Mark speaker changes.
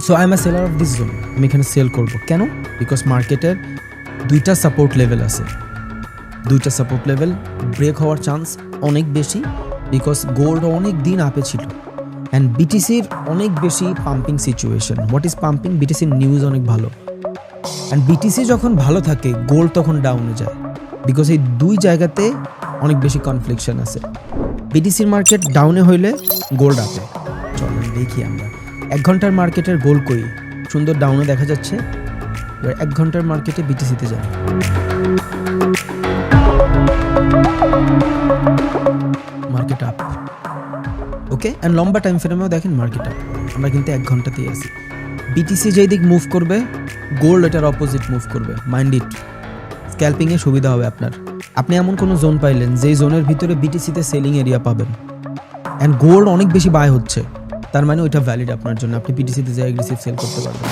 Speaker 1: So I am a seller of this zone. আমি এখানে sell করব কেন? বিকজ মার্কেটের দুইটা সাপোর্ট লেভেল আছে, দুইটা সাপোর্ট লেভেল ব্রেক হওয়ার চান্স অনেক বেশি, বিকজ গোল্ড অনেক দিন আপে ছিল অ্যান্ড বিটিসির অনেক বেশি pumping situation. What is pumping? বিটিসির নিউজ অনেক ভালো, অ্যান্ড বিটিসি যখন ভালো থাকে গোল্ড তখন ডাউনে যায়, বিকজ এই দুই জায়গাতে অনেক বেশি কনফ্লিকশন আছে। বিটিসির মার্কেট ডাউনে হইলে গোল্ড আপে। চলেন দেখি আমরা 1 ঘন্টার মার্কেটের গোল্ড কই, সুন্দর ডাউনে দেখা যাচ্ছে। এবার 1 ঘন্টার মার্কেটে বিটিসিতে যাই। মার্কেট আপ, ওকে, অ্যান্ড লম্বা টাইম ফ্রেমেও দেখেন মার্কেট আপ। আমরা কিন্তু 1 ঘন্টাতেই আছি। বিটিসি যেই দিক মুভ করবে গোল্ড এটার অপোজিট মুভ করবে, মাইন্ড ইট। স্ক্যাল্পিংয়ে সুবিধা হবে আপনার। আপনি এমন কোনো জোন পাইলেন যেই জোনের ভিতরে বিটিসিতে সেলিং এরিয়া পাবেন অ্যান্ড গোল্ড অনেক বেশি বাই হচ্ছে, তার মানে ওইটা ভ্যালিড আপনার জন্য, আপনি বিটিসিতে যে অ্যাগ্রেসিভ সেল করতে পারবেন।